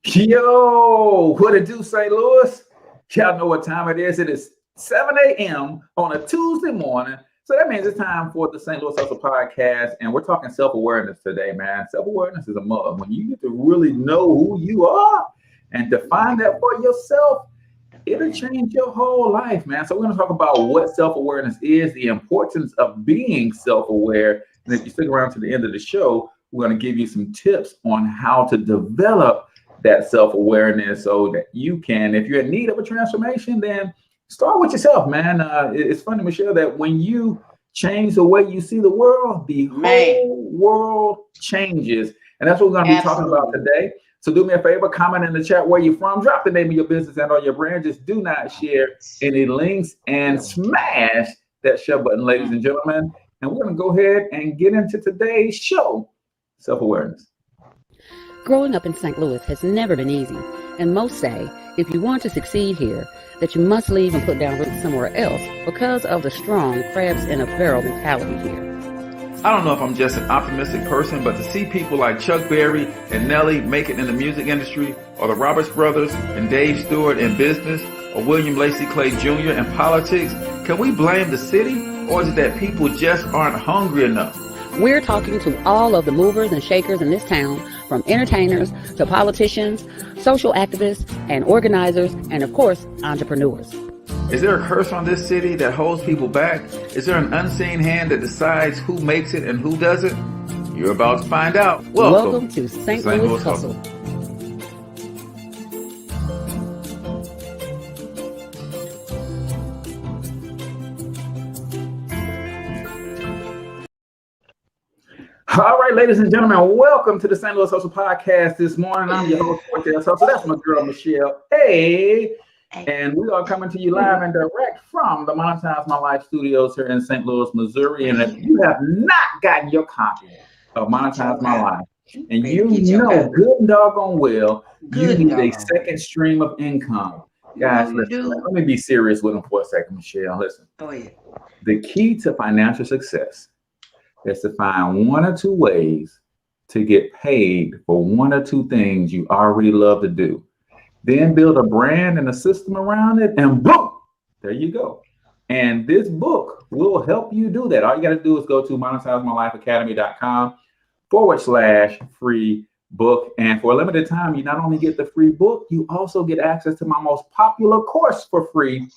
Yo, what it do, St. Louis? Y'all know what time it is. It is 7 a.m. on a Tuesday morning. So that means it's time for the St. Louis Hustle Podcast. And we're talking self-awareness today, man. Self-awareness is a mug. When you get to really know who you are and define that for yourself, it'll change your whole life, man. So we're going to talk about what self-awareness is, the importance of being self-aware. And if you stick around to the end of the show, we're going to give you some tips on how to develop that self-awareness so that you can, if you're in need of a transformation, then start with yourself, man. It's funny, Michelle, that when you change the way you see the world, the whole world changes. And that's what we're going to be talking about today. So do me a favor, comment in the chat where you're from, drop the name of your business and or your brand. Just do not share any links and smash that share button, ladies and gentlemen. And we're going to go ahead and get into today's show, self-awareness. Growing up in St. Louis has never been easy, and most say if you want to succeed here, that you must leave and put down roots somewhere else because of the strong crabs in a barrel mentality here. I don't know if I'm just an optimistic person, but to see people like Chuck Berry and Nelly make it in the music industry, or the Roberts brothers and Dave Stewart in business, or William Lacey Clay Jr. in politics, can we blame the city, or is it that people just aren't hungry enough? We're talking to all of the movers and shakers in this town, from entertainers to politicians, social activists and organizers, and of course, entrepreneurs. Is there a curse on this city that holds people back? Is there an unseen hand that decides who makes it and who doesn't? You're about to find out. Welcome to St. Louis Hustle. All right, ladies and gentlemen, welcome to the St. Louis Hustle Podcast this morning. I'm your host, CORTEZ. So that's my girl, Michelle. Hey. And we are coming to you live and direct from the Monetize My Life studios here in St. Louis, Missouri. And if you have not gotten your copy of Monetize My Life, and you know good and doggone well, you need a second stream of income. Guys, listen, let me be serious with them for a second, Michelle. Listen, the key to financial success is to find one or two ways to get paid for one or two things you already love to do. Then build a brand and a system around it, and boom, there you go. And this book will help you do that. All you got to do is go to monetizemylifeacademy.com/free book. And for a limited time, you not only get the free book, you also get access to my most popular course for free,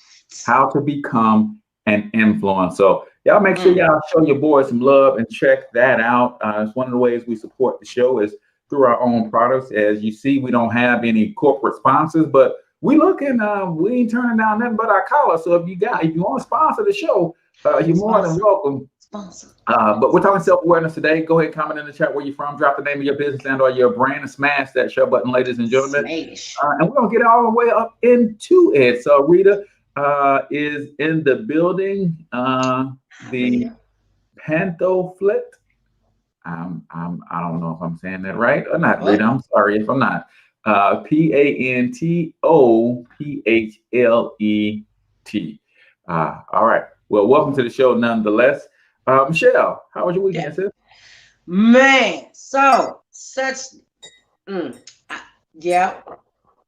How to Become an Influencer. So y'all make sure y'all show your boys some love and check that out. It's one of the ways we support the show is through our own products. As you see, we don't have any corporate sponsors, but we looking, we ain't turning down nothing but our collar. So if you want to sponsor the show, you're more than welcome. But we're talking self-awareness today. Go ahead and comment in the chat where you're from, drop the name of your business and or your brand, and smash that share button, ladies and gentlemen. And we're gonna get all the way up into it. So Rita is in the building. The Pantoflet. I don't know if I'm saying that right or not, Rita. I'm sorry if I'm not. Pantoplet. All right. Well, welcome to the show nonetheless. Michelle, how was your weekend, sis? Man,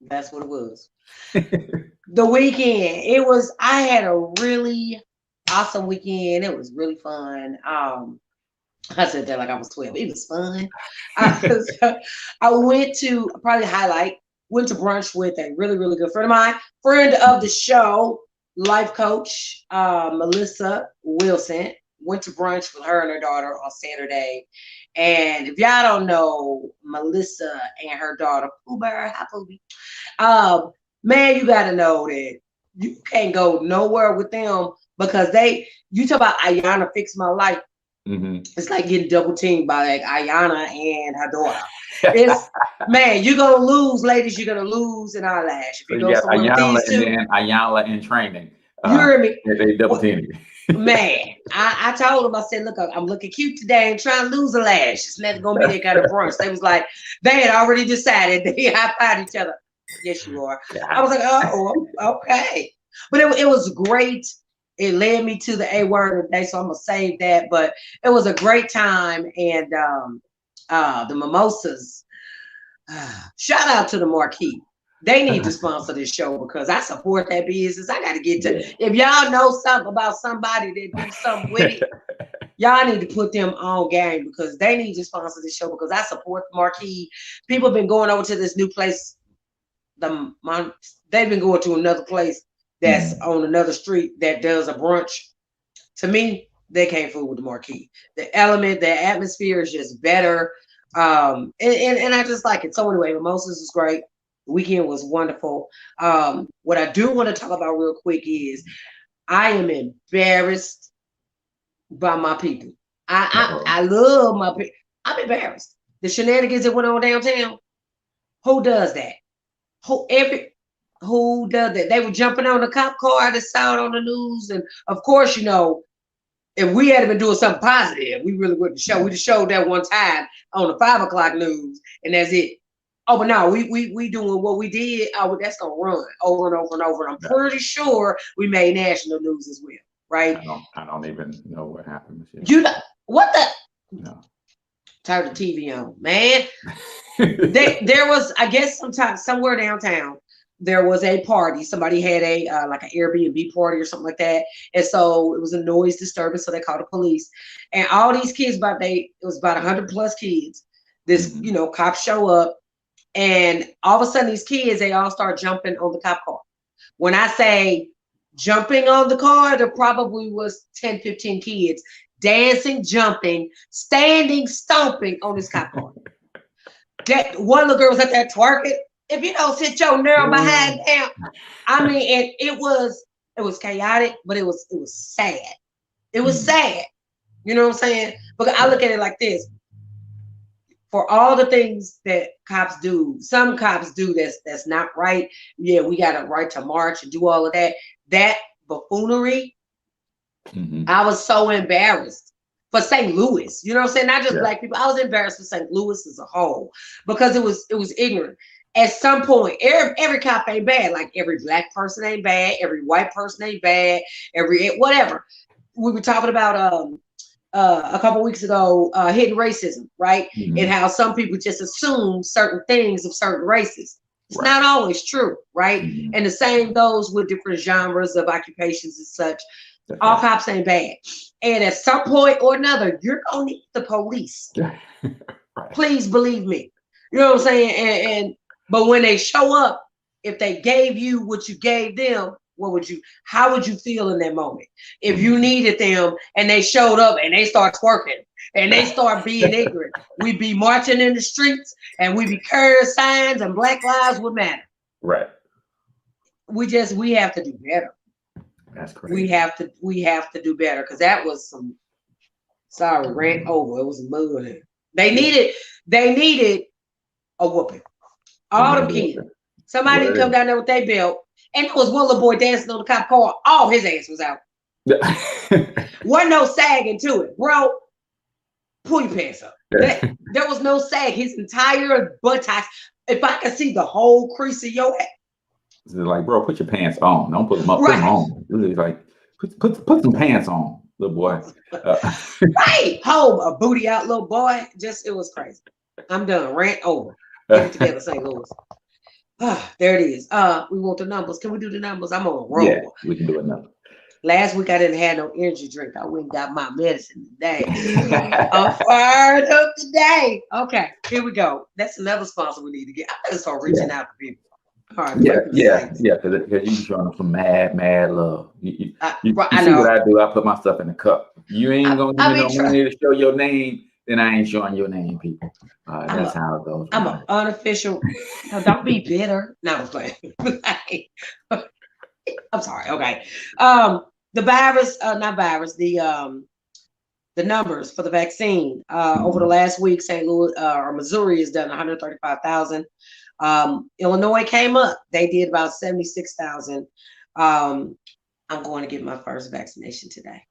that's what it was. The weekend, I had a really awesome weekend. It was really fun. I said that like I was 12. It was fun. I went to went to brunch with a really, really good friend of mine, friend of the show, life coach, Melissa Wilson. Went to brunch with her and her daughter on Saturday. And if y'all don't know Melissa and her daughter, Pooh Bear, hi Pooh. Man, you got to know that you can't go nowhere with them because you talk about Ayana Fix My Life. It's like getting double teamed by like Ayana and her daughter. It's man, you're gonna lose, ladies. You're gonna lose in our lash. If you go somewhere with these two, and Ayala in training. You heard me? They double teamed you. Man, I told them, I said, look, I'm looking cute today and trying to lose a lash. It's never gonna be that kind of brunch. They was like, they had already decided they high-fived each other. Yes, you are. I was like, oh, okay. But it was great. It led me to the A word today, so I'm gonna save that. But it was a great time, and the mimosas Shout out to the Marquee. They need to sponsor this show because I support that business. I got to get to. If y'all know something about somebody that do something with it, y'all need to put them on game because they need to sponsor this show because I support the Marquee. People have been going over to this new place. They've been going to another place that's on another street that does a brunch. To me, they can't fool with the Marquee. The element, the atmosphere is just better. And I just like it. So anyway, Mimosas was great. The weekend was wonderful. What I do want to talk about real quick is I am embarrassed by my people. I love my people. I'm embarrassed. The shenanigans that went on downtown. Who does that? Who does that? They were jumping on the cop car. I saw it on the news, and of course, you know, if we had been doing something positive, we really wouldn't show. We just showed that one time on the 5 o'clock news, and that's it. Oh, but no, we doing what we did. Oh, that's gonna run over and over and over. And I'm pretty sure we made national news as well, right? I don't even know what happened. You know what the? No. Turn the TV on, man. There was, I guess, somewhere downtown, there was a party. Somebody had a like an Airbnb party or something like that, and so it was a noise disturbance. So they called the police, and all these kids, it was about 100 plus kids. This, you know, cops show up. And all of a sudden, these kids, they all start jumping on the cop car. When I say jumping on the car, there probably was 10, 15 kids dancing, jumping, standing, stomping on this cop car. That one little girl was up there twerking. If you don't sit your narrow behind down, I mean, and it was chaotic, but it was sad. It was sad. You know what I'm saying? But I look at it like this. For all the things that cops do, some cops do that's not right. Yeah, we got a right to march and do all of that. That buffoonery, I was so embarrassed for St. Louis. You know what I'm saying? Not just black people. I was embarrassed for St. Louis as a whole because it was ignorant. At some point, every cop ain't bad. Like every black person ain't bad. Every white person ain't bad. Every whatever. We were talking about a couple weeks ago, hidden racism, right? And how some people just assume certain things of certain races. It's not always true, right? And the same goes with different genres of occupations and such. All cops ain't bad. And at some point or another, you're gonna need the police. Please believe me. You know what I'm saying? But when they show up, if they gave you what you gave them, how would you feel in that moment? If you needed them and they showed up and they start twerking and they start being ignorant, we'd be marching in the streets and we'd be carrying signs and Black Lives would matter. Right. We have to do better. That's crazy. We have to do better because that was rant over. It was mud. They needed a whooping. All them kids. Somebody come down there with their belt. And there was one little boy dancing on the cop car. All his ass was out. Wasn't no sagging to it, bro. Pull your pants up. There was no sag. His entire buttocks. If I could see the whole crease of your ass. It's like, bro, put your pants on. Don't put them up. Put them on. It's like, put some pants on, little boy. Right. Hold a booty out, little boy. It was crazy. I'm done. Rant over. Get it together, St. Louis. There it is. We want the numbers. Can we do the numbers? I'm on a roll. Yeah, we can do a number. Last week I didn't have no energy drink. I went and got my medicine today. I'm fired up today. Okay, here we go. That's another sponsor we need to get. I'm gonna start reaching out to people. All right, yeah, because you showing them some mad love. You I see know. what I do? I put my stuff in the cup. You ain't gonna give me no money to show your name, then I ain't showing your name, people. That's how it goes. I'm an unofficial. No, don't be bitter. No, I'm playing. I'm sorry. Okay. The virus, not virus. The numbers for the vaccine over the last week, St. Louis or Missouri has done 135,000. Illinois came up. They did about 76,000. I'm going to get my first vaccination today.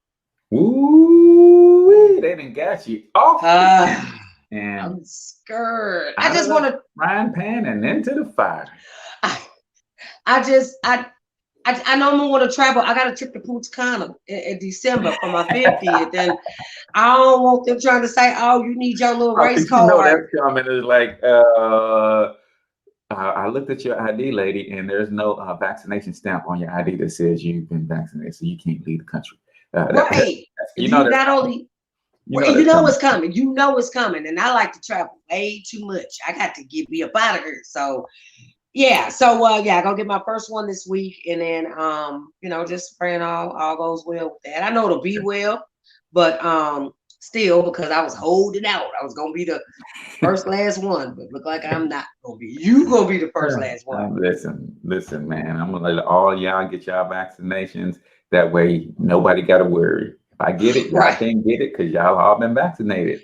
Ooh, they done got you off. And I'm scared. I just want to frying pan and into the fire. I normally want to travel. I got a trip to Punta Cana in December for my 50th, and I don't want them trying to say, "Oh, you need your little race You know card." that's coming is like, I looked at your ID, lady, and there's no vaccination stamp on your ID that says you've been vaccinated, so you can't leave the country. Right. You know that's not coming. only You Well, know you that's know coming. it's coming. You know it's coming. And I like to travel way too much. I got to get me up out of here. So yeah. So yeah, I'm gonna get my first one this week. And then just praying all goes well with that. I know it'll be well, but still because I was holding out. I was gonna be the first last one, but look like I'm not gonna be. You gonna be the first last one. Listen, man. I'm gonna let all y'all get y'all vaccinations. That way, nobody got to worry. If I get it, y'all Right. can't get it because y'all all been vaccinated.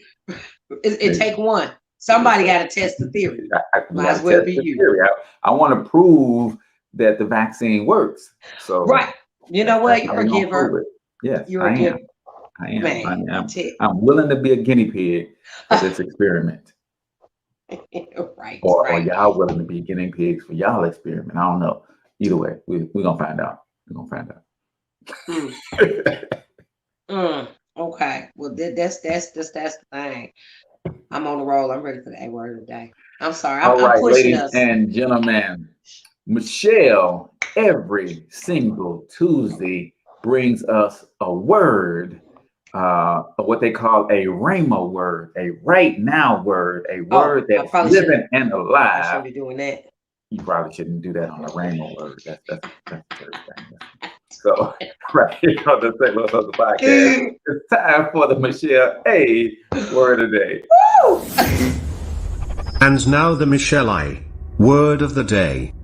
It take one. Somebody got to test the theory. We Might gotta as well test be the you. theory. I want to prove that the vaccine works. So Right. You know what? You're a giver. Yes, You're a giver. I am. Man, I'm willing to be a guinea pig for this experiment. Right. Or y'all willing to be guinea pigs for y'all experiment. I don't know. Either way, we're gonna find out. We're gonna find out. Okay. Well, that's the thing. I'm on the roll. I'm ready for the A word of the day. I'm sorry. All I'm right, pushing ladies us. and gentlemen, Michelle every single Tuesday brings us a word, what they call a Rhema word, a right now word, a word that's living and I alive. shouldn't be doing that. You probably shouldn't do that on a Rhema word. That's the third thing. So right here on the St. Louis Hustle Podcast, it's time for the Michelle Aaye word of the day. Woo! And now the Michelle Aaye word of the day.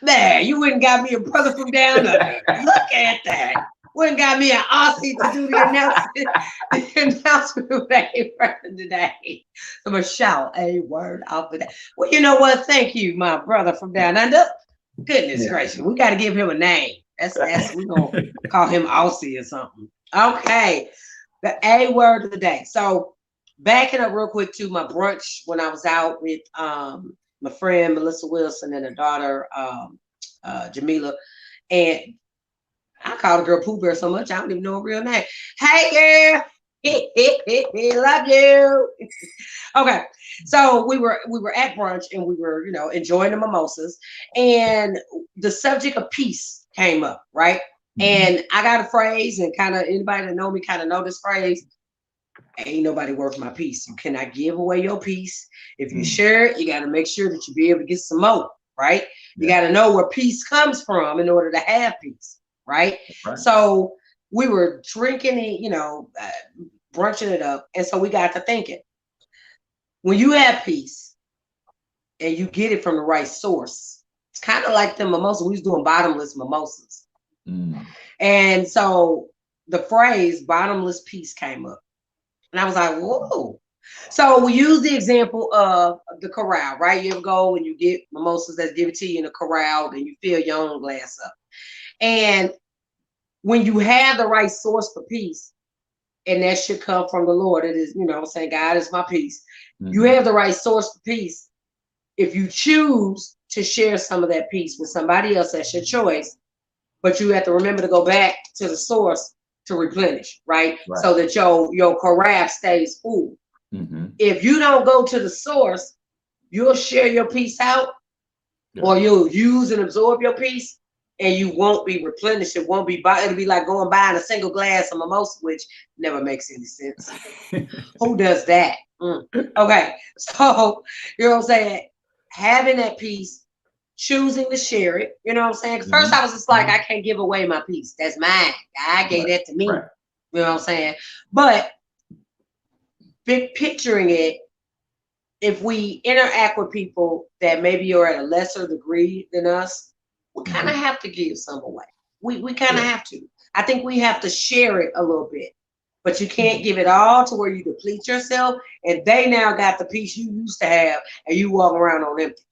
There, you wouldn't got me a brother from down under. Look at that. Wouldn't got me an Aussie to do the announcement. The announcement of A word of the day. So Michelle A word of the day. Well, you know what? Thank you, my brother from down under. Goodness gracious, we got to give him a name. That's we're gonna call him Aussie or something. Okay, the A word of the day. So backing up real quick to my brunch when I was out with my friend Melissa Wilson and her daughter Jamila, and I call the girl Pooh Bear so much I don't even know her real name. Hey girl, love you. Okay, so we were at brunch and we were enjoying the mimosas, and the subject of peace came up, right? And I got a phrase, and kind of anybody that know me kind of know this phrase. Ain't nobody worth my peace. You cannot give away your peace. If you share it, you got to make sure that you be able to get some more, right? You got to know where peace comes from in order to have peace, right? So we were drinking it, brunching it up. And so we got to thinking, when you have peace and you get it from the right source, it's kind of like the mimosa. We was doing bottomless mimosas. And so the phrase bottomless peace came up. And I was like, whoa. So we use the example of the corral, right? You ever go and you get mimosas that's given to you in a corral and you fill your own glass up. And when you have the right source for peace, and that should come from the Lord, it is, saying, God is my peace. You have the right source for peace. If you choose to share some of that peace with somebody else, that's your choice. But you have to remember to go back to the source to replenish, right? So that your carafe stays full. If you don't go to the source, you'll share your peace out, or you'll use and absorb your peace, and you won't be replenished. It won't be it'll be like going buying a single glass of mimosa, which never makes any sense. Who does that? Okay, so you know what I'm saying? Having that peace, choosing to share it, you know what I'm saying? Because first I was just like, I can't give away my peace. That's mine. God gave that to me. You know what I'm saying? But big picturing it, if we interact with people that maybe are at a lesser degree than us, we kind of have to give some away. We kind of have to. I think we have to share it a little bit. But you can't give it all to where you deplete yourself, and they now got the peace you used to have, and you walk around on empty.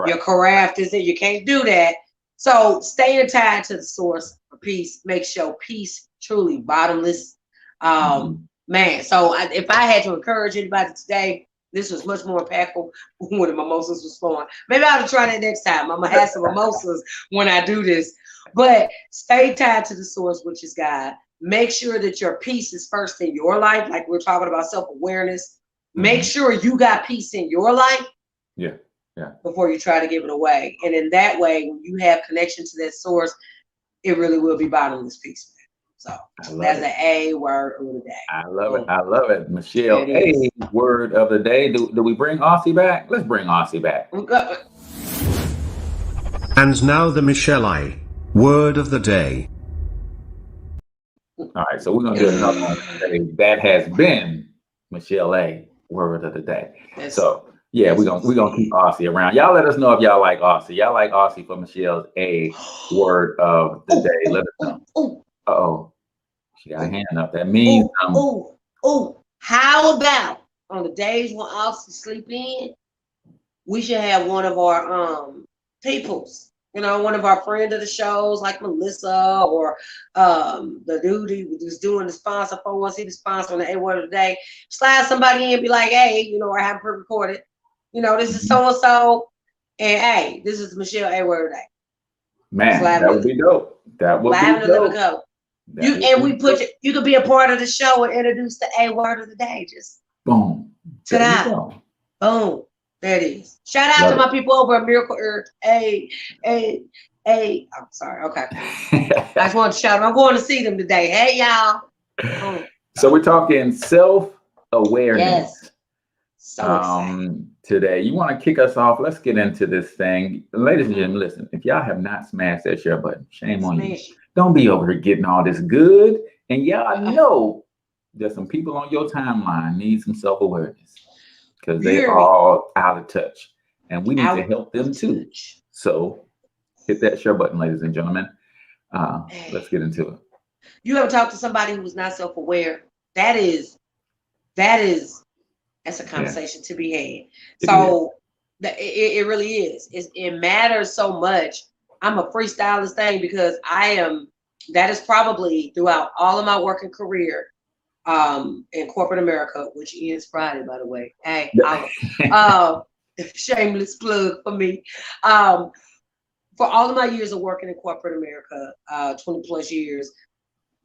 Your carafe is it. You can't do that. So staying tied to the source for peace makes your peace truly bottomless. Man, so if I had to encourage anybody today, This was much more impactful when the mimosas was flowing. Maybe I'll try that next time. I'm gonna have some mimosas when I do this. But stay tied to the source, which is God. Make sure that your peace is first in your life. Like we're talking about self-awareness. Make sure you got peace in your life. Yeah. Yeah. Before you try to give it away. And in that way, when you have connection to that source, it really will be bottomless peace. So that's the A word of the day. I love it. I love it. Michelle, A word of the day. Do we bring Aussie back? Let's bring Aussie back. And now the Michelle Aaye word of the day. All right, so we're gonna do another one today. That has been Michelle Aaye word of the day. So yeah, we're gonna keep Aussie around. Y'all let us know if y'all like Aussie. Y'all like Aussie for Michelle's A word of the day. Let us know. Uh-oh. She got a hand up. That means how about on the days when Aussie sleep in, we should have one of our peoples, one of our friend of the shows like Melissa or the dude who's doing the sponsor for us, he the sponsor on the A word of the day. Slide somebody in and be like, hey, or have it pre-recorded. This is so and so, and hey, this is Michelle A word of the day. Man, that would be dope. That would be dope. You could be a part of the show and introduce the A word of the day. Just boom. Ta-da. Boom. There it is. Shout out to my people over at Miracle Earth. I'm sorry. Okay. I just want to shout out. I'm going to see them today. Hey, y'all. So we're talking self-awareness. Yes. So today. You want to kick us off? Let's get into this thing. Ladies and gentlemen, listen, if y'all have not smashed that share button, shame on you. Don't be over here getting all this good. And y'all know there's some people on your timeline need some self-awareness because they are all out of touch. And we need to help them too. So hit that share button, ladies and gentlemen. Let's get into it. You ever talk to somebody who's not self-aware? That's a conversation to be had. So it really is. It matters so much. I'm a freestyle this thing because that is probably throughout all of my working career in corporate America, which is Friday, by the way. Hey, shameless plug for me. For all of my years of working in corporate America, 20 plus years,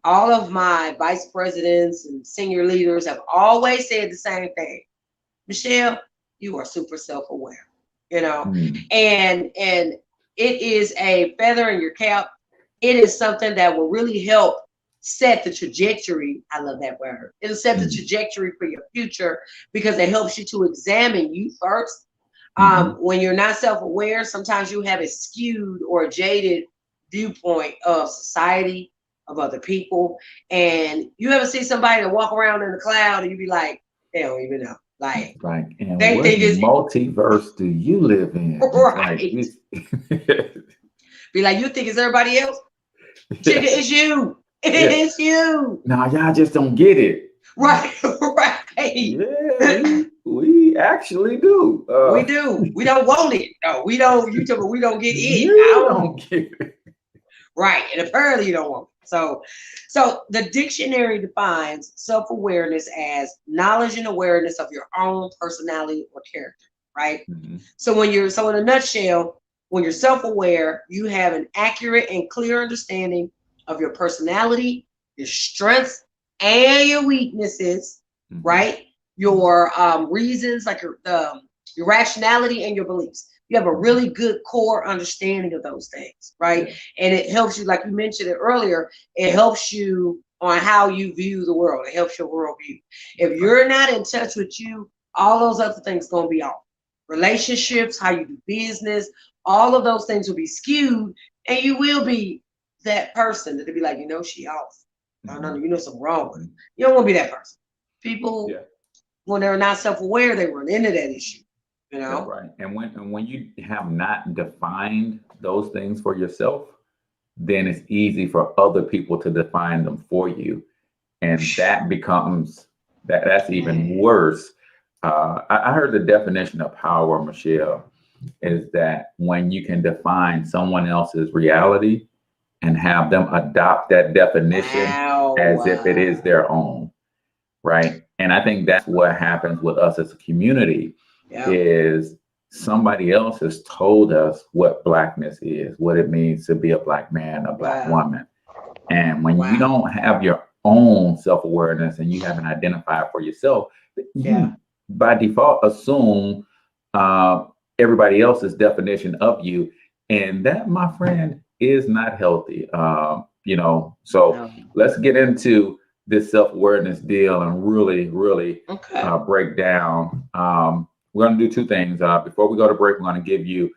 all of my vice presidents and senior leaders have always said the same thing. Michelle, you are super self-aware, and it is a feather in your cap. It is something that will really help set the trajectory. I love that word. It'll set the trajectory for your future because it helps you to examine you first. When you're not self-aware, sometimes you have a skewed or jaded viewpoint of society, of other people. And you ever see somebody that walk around in the cloud and you be like, they don't even know. And they think it's multiverse do you live in? Right. Be like, you think it's everybody else? Chica, it's you. It's you. No, y'all just don't get it. Right. Yeah, we actually do. We do. We don't want it. No, we don't. You tell me we don't get it. You don't get it. Right. And apparently you don't want it. So the dictionary defines self-awareness as knowledge and awareness of your own personality or character, right? So in a nutshell, when you're self-aware, you have an accurate and clear understanding of your personality, your strengths, and your weaknesses, right? Your reasons, like your rationality and your beliefs. You have a really good core understanding of those things, right? And it helps you, like you mentioned it earlier, it helps you on how you view the world. It helps your worldview. If you're not in touch with you, all those other things going to be off. Relationships, how you do business, all of those things will be skewed, and you will be that person that'll be like, she off. No, something wrong with it. You don't want to be that person. People, when they're not self-aware, they run into that issue. That's right. And when you have not defined those things for yourself, then it's easy for other people to define them for you. And that becomes, that's even worse. I heard the definition of power, Michelle, is that when you can define someone else's reality and have them adopt that definition as if it is their own. right? And I think that's what happens with us as a community Yeah. is somebody else has told us what blackness is, what it means to be a black man, a black Wow. woman. And when you Wow. don't have your own self-awareness and you haven't identified for yourself, Yeah. you by default assume everybody else's definition of you. And that, my friend, is not healthy. So No. let's get into this self-awareness deal and really Okay. break down. We're going to do two things. Before we go to break, we're going to give you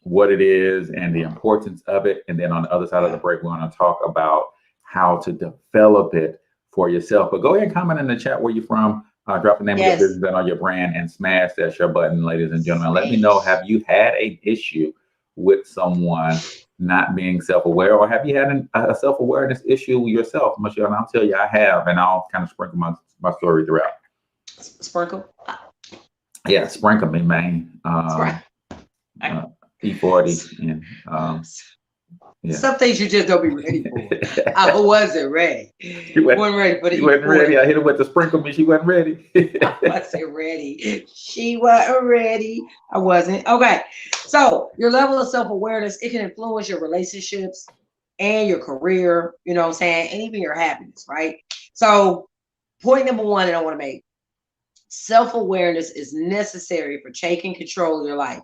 what it is and the importance of it. And then on the other side of the break, we're going to talk about how to develop it for yourself. But go ahead and comment in the chat where you're from. Drop the name of your business and on your brand and smash that share button, ladies and gentlemen. Let me know, have you had an issue with someone not being self-aware, or have you had a self-awareness issue yourself, Michelle? And I'll tell you I have, and I'll kind of sprinkle my story throughout. Sprinkle? Yeah, sprinkle me, man. E40 and yeah. Some things you just don't be ready for. I wasn't ready. Wasn't ready for the You wasn't ready. I hit her with the sprinkle me. She wasn't ready. I wasn't ready. She wasn't ready. I wasn't. Okay. So your level of self-awareness, it can influence your relationships and your career, you know what I'm saying, and even your happiness, right? So point number one that I want to make, self-awareness is necessary for taking control of your life.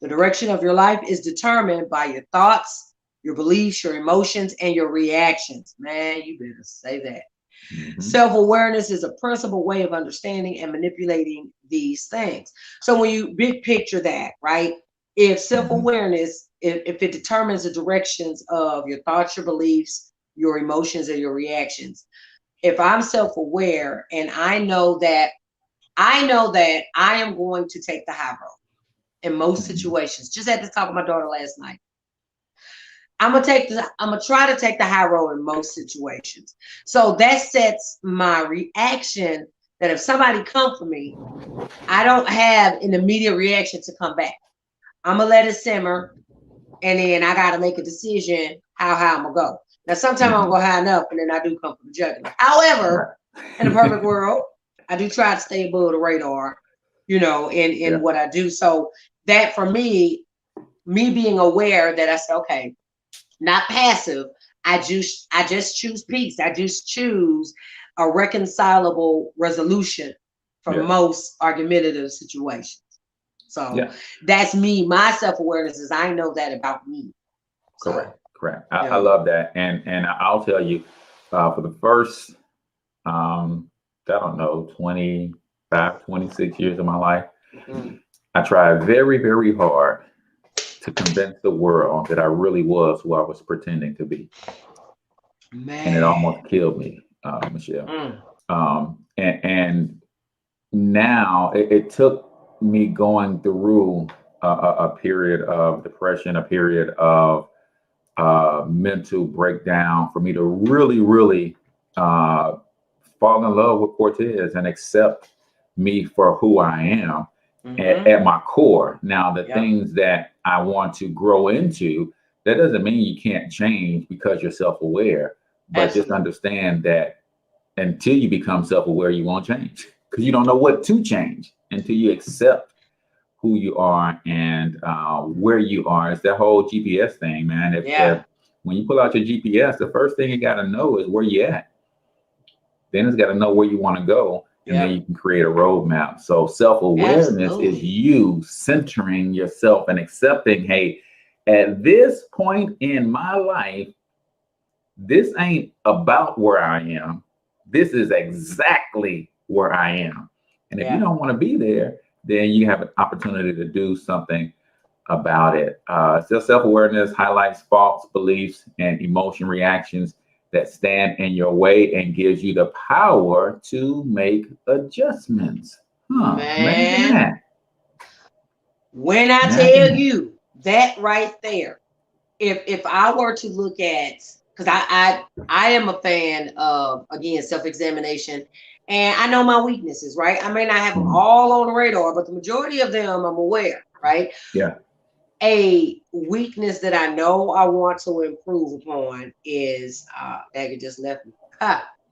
The direction of your life is determined by your thoughts, your beliefs, your emotions, and your reactions. Man, you better say that. Mm-hmm. Self-awareness is a principal way of understanding and manipulating these things. So when you big picture that, right? If self-awareness, if it determines the directions of your thoughts, your beliefs, your emotions, and your reactions. If I'm self-aware and I know that I am going to take the high road in most situations. Just had to talk with my daughter last night. I'm gonna try to take the high road in most situations. So that sets my reaction that if somebody come for me, I don't have an immediate reaction to come back. I'm gonna let it simmer, and then I gotta make a decision how I'm gonna go. Now sometimes I don't go high enough, and then I do come for the jugular. However, in a perfect world, I do try to stay above the radar, in what I do. So that for me being aware that I say, okay, not passive. I just choose peace. I just choose a reconcilable resolution for most argumentative situations. So that's me. My self-awareness is I know that about me. So, correct. I love that. And I'll tell you, for the first, I don't know, 25, 26 years of my life, I tried very, very hard to convince the world that I really was who I was pretending to be. Man. And it almost killed me, Michelle. And now it took me going through a period of depression, a period of mental breakdown for me to really fall in love with CORTEZ and accept me for who I am. At my core. Now, the things that I want to grow into, that doesn't mean you can't change because you're self-aware, but just understand that until you become self-aware, you won't change because you don't know what to change until you accept who you are and where you are. It's that whole GPS thing, man. If when you pull out your GPS, the first thing you got to know is where you at. Then it's got to know where you want to go. And then you can create a roadmap. So self-awareness is you centering yourself and accepting, hey, at this point in my life, this ain't about where I am. This is exactly where I am. And if you don't want to be there, then you have an opportunity to do something about it. Self-awareness highlights false beliefs and emotion reactions that stand in your way and gives you the power to make adjustments. Man. When I tell you that right there, if I were to look at, because I am a fan of, again, self-examination, and I know my weaknesses, right? I may not have them all on the radar, but the majority of them I'm aware, right? Yeah. A weakness that I know I want to improve upon is that it just left me.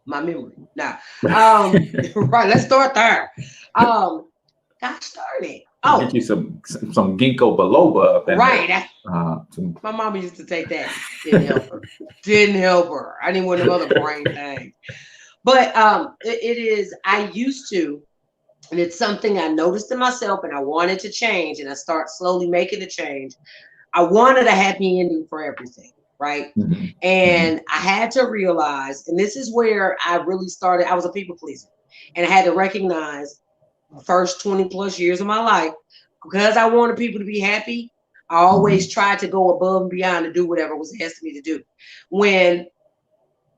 my memory. Now, right, let's start there. Got started. Oh, get you some ginkgo biloba up in right. there. My mama used to take that. Didn't help her. Didn't help her. I didn't want them other brain things. But it is, I used to, and it's something I noticed in myself and I wanted to change, and I start slowly making the change. I wanted a happy ending for everything, right? Mm-hmm. And I had to realize, and this is where I really started, I was a people pleaser. And I had to recognize the first 20 plus years of my life, because I wanted people to be happy, I always tried to go above and beyond to do whatever was asked of me to do. When,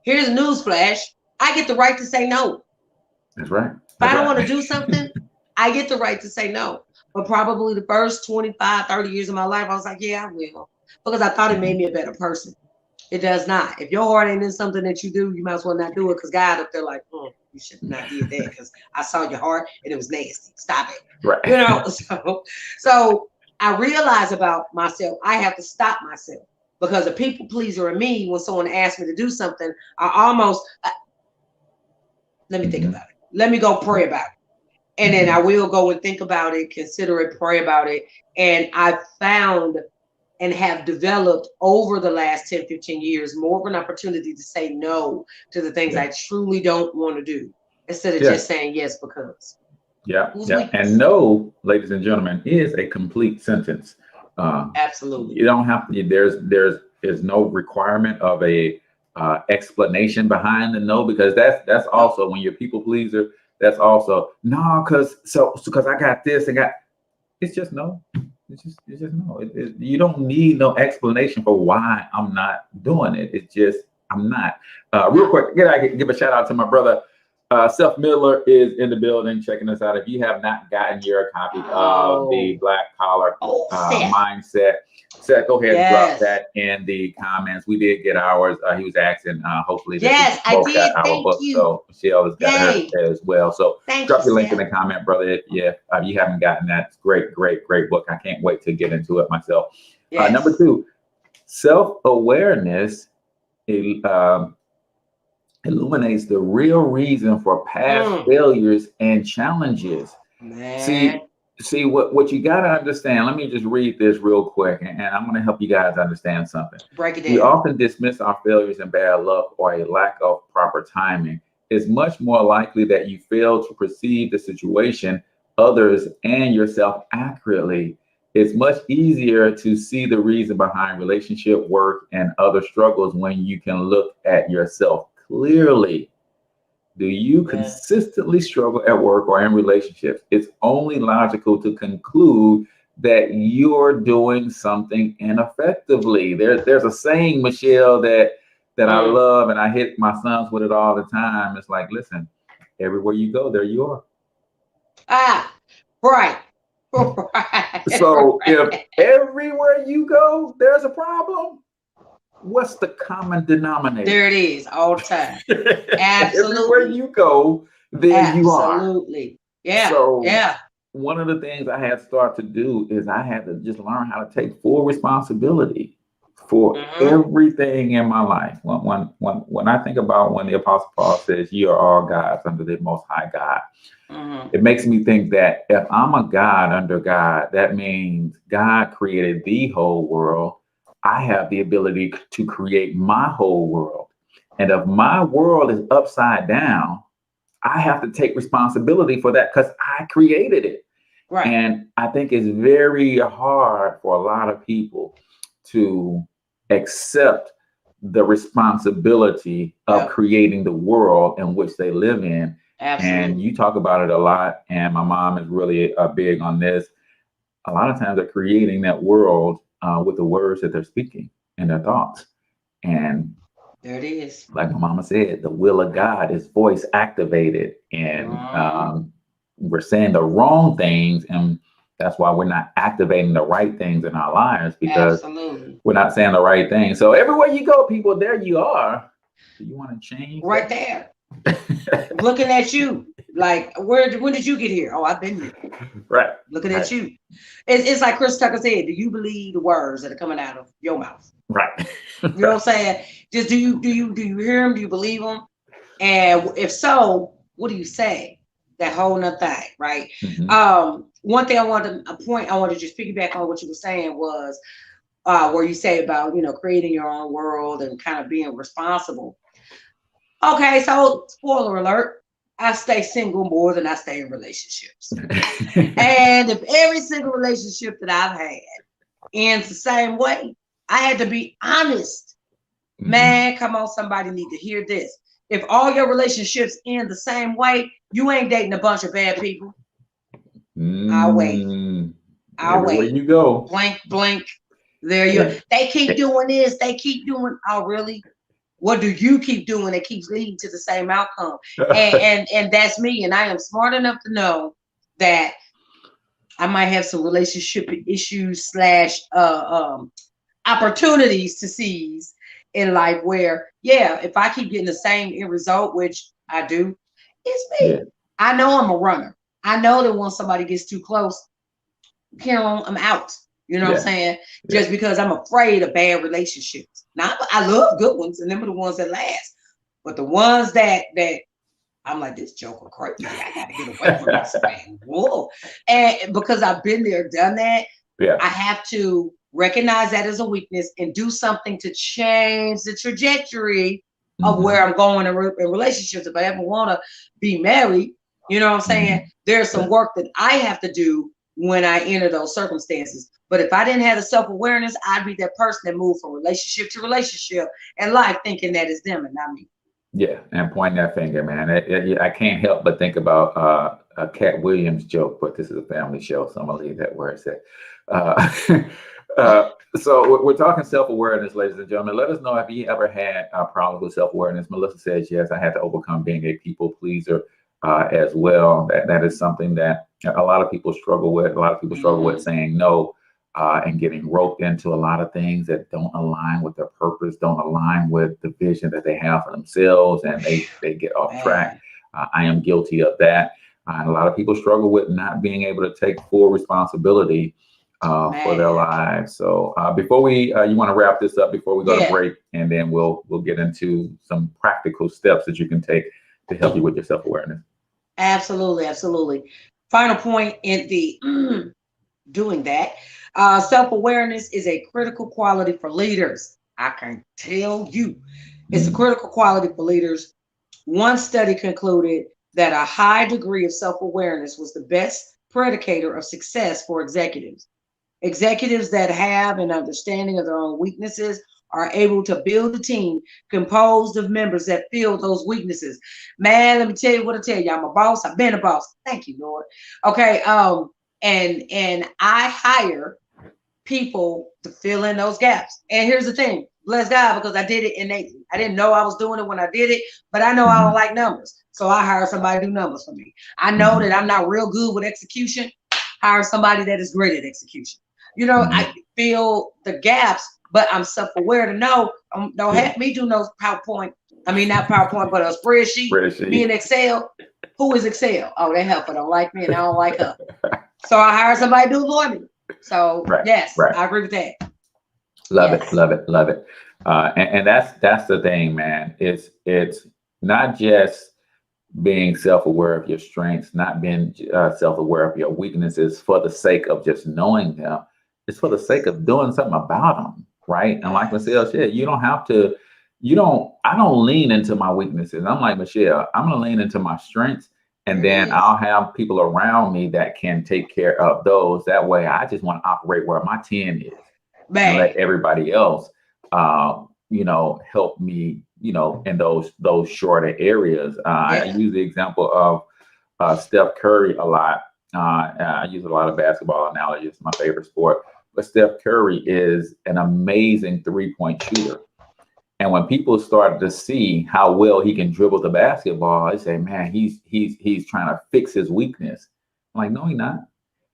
here's a news flash, I get the right to say no. That's right. If I don't want to do something, I get the right to say no. But probably the first 25, 30 years of my life, I was like, yeah, I will. Because I thought it made me a better person. It does not. If your heart ain't in something that you do, you might as well not do it, because God up there like, you should not did that, because I saw your heart and it was nasty. Stop it. Right. You know, so I realize about myself, I have to stop myself, because a people pleaser in me, when someone asks me to do something, I almost, let me think about it. Let me go pray about it. And then I will go and think about it, consider it, pray about it. And I've found and have developed over the last 10, 15 years, more of an opportunity to say no to the things I truly don't want to do, instead of just saying yes because. Yeah. And no, ladies and gentlemen, is a complete sentence. Absolutely. You don't have to, there's no requirement of a explanation behind the no, because that's also, when you're a people pleaser, that's also no, because I got this and it's just no. It's just no. You don't need no explanation for why I'm not doing it. It's just I'm not. Real quick, I give a shout out to my brother. Seth Miller is in the building checking us out. If you have not gotten your copy of the Black Collar Mindset, Seth, go ahead and drop that in the comments. We did get ours. He was asking, hopefully, that we both got our book. So Michelle has got her as well. So drop your link in the comment, brother. If you haven't gotten that, it's great book. I can't wait to get into it myself. Number 2, self-awareness illuminates the real reason for past failures and challenges. Man. See what you got to understand. Let me just read this real quick, and I'm going to help you guys understand something. Break it down. We often dismiss our failures and bad luck or a lack of proper timing. It's much more likely that you fail to perceive the situation, others, and yourself accurately. It's much easier to see the reason behind relationship, work, and other struggles when you can look at yourself clearly. Do you consistently struggle at work or in relationships? It's only logical to conclude that you're doing something ineffectively. There's a saying, Michelle, that I love, and I hit my sons with it all the time. It's like, listen, everywhere you go, there you are. Right. So if everywhere you go, there's a problem, what's the common denominator? There it is, all the time. Absolutely. Everywhere you go, there you are. Absolutely. Yeah. So one of the things I had started to do is I had to just learn how to take full responsibility for everything in my life. When I think about when the Apostle Paul says, "You are all gods under the Most High God," it makes me think that if I'm a God under God, that means God created the whole world. I have the ability to create my whole world. And if my world is upside down, I have to take responsibility for that because I created it. Right. And I think it's very hard for a lot of people to accept the responsibility of creating the world in which they live in. Absolutely. And you talk about it a lot. And my mom is really big on this. A lot of times they're creating that world with the words that they're speaking and their thoughts. And there it is. Like my mama said, the will of God is voice activated. And we're saying the wrong things. And that's why we're not activating the right things in our lives, because we're not saying the right thing. So everywhere you go, people, there you are. Do you want to change? Right there. Looking at you. Like, when did you get here? Oh, I've been here. Right. Looking at you. It's like Chris Tucker said, do you believe the words that are coming out of your mouth? Right. You know what I'm saying? Just do you hear them? Do you believe them? And if so, what do you say? That whole nother thing, right? One thing a point I wanted to just piggyback on what you were saying was where you say about, creating your own world and kind of being responsible. Okay, so spoiler alert, I stay single more than I stay in relationships. And if every single relationship that I've had ends the same way, I had to be honest. Man, come on, somebody need to hear this. If all your relationships end the same way, you ain't dating a bunch of bad people. I'll wait. Everywhere you go. Blank, blank. There you They keep doing this. They keep doing. Oh, really? What do you keep doing that keeps leading to the same outcome? And that's me. And I am smart enough to know that I might have some relationship issues / opportunities to seize in life where, if I keep getting the same end result, which I do, it's me. I know I'm a runner. I know that once somebody gets too close, I'm out. You know what I'm saying? Just because I'm afraid of bad relationships. Now, I love good ones, and them are the ones that last. But the ones that I'm like, this joker crazy. I got to get away from this man. Whoa. And because I've been there, done that, I have to recognize that as a weakness and do something to change the trajectory of where I'm going in relationships. If I ever want to be married, you know what I'm saying? There's some work that I have to do when I enter those circumstances. But if I didn't have the self-awareness, I'd be that person that moved from relationship to relationship in life thinking that it's them and not me. Yeah, and point that finger, man. I can't help but think about a Cat Williams joke, but this is a family show, so I'm gonna leave that where it's at. So we're talking self-awareness, ladies and gentlemen. Let us know if you ever had problems with self-awareness. Melissa says, yes, I had to overcome being a people pleaser as well. That is something that a lot of people struggle with. A lot of people struggle with saying no and getting roped into a lot of things that don't align with their purpose, don't align with the vision that they have for themselves, and they get off track. I am guilty of that. And a lot of people struggle with not being able to take full responsibility for their lives. So before you want to wrap this up before we go to break, and then we'll get into some practical steps that you can take to help you with your self-awareness. Absolutely, absolutely. Final point in the doing that. Self-awareness is a critical quality for leaders. I can tell you, it's a critical quality for leaders. One study concluded that a high degree of self-awareness was the best predicator of success for executives. Executives that have an understanding of their own weaknesses are able to build a team composed of members that fill those weaknesses. Man, let me tell you what I tell you. I'm a boss. I've been a boss. Thank you, Lord. Okay. And I hire people to fill in those gaps. And here's the thing. Bless God, because I did it innately. I didn't know I was doing it when I did it, but I know I don't like numbers. So I hire somebody to do numbers for me. I know that I'm not real good with execution. Hire somebody that is great at execution. I fill the gaps, but I'm self-aware to know. Don't have me do no PowerPoint. I mean, not PowerPoint, but a spreadsheet. Me in Excel. Who is Excel? Oh, that helper don't like me and I don't like her. So I hire somebody to do it for me. So yes, I agree with that. Love it. And that's the thing, man. It's not just being self-aware of your strengths, not being self-aware of your weaknesses for the sake of just knowing them. It's for the sake of doing something about them, right? And like Michelle said, you don't have to. I don't lean into my weaknesses. I'm like Michelle. I'm gonna lean into my strengths, and then I'll have people around me that can take care of those. That way, I just want to operate where my 10 is, and let everybody else, help me, in those shorter areas. I use the example of Steph Curry a lot. I use a lot of basketball analogies. It's my favorite sport. But Steph Curry is an amazing three-point shooter. And when people start to see how well he can dribble the basketball, they say, man, he's trying to fix his weakness. I'm like, no, he's not.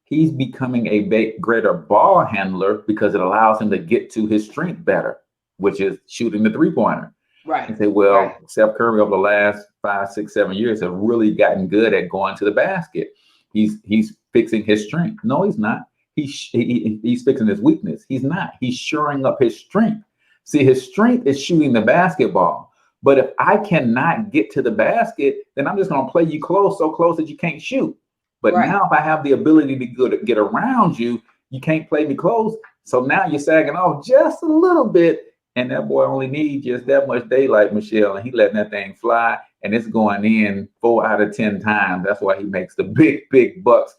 He's becoming a greater ball handler because it allows him to get to his strength better, which is shooting the three-pointer. Right. And say, well, Steph Curry over the last 5, 6, 7 years have really gotten good at going to the basket. He's fixing his strength. No, he's not. He's fixing his weakness. He's not. He's shoring up his strength. See, his strength is shooting the basketball. But if I cannot get to the basket, then I'm just going to play you close, so close that you can't shoot. But Right. now if I have the ability to get around you, you can't play me close. So now you're sagging off just a little bit. And that boy only needs just that much daylight, Michelle, and he letting that thing fly, and it's going in 4 out of 10 times. That's why he makes the big bucks.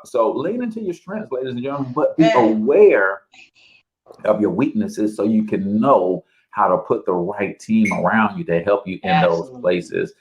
So lean into your strengths, ladies and gentlemen, but be aware of your weaknesses so you can know how to put the right team around you to help you in those places.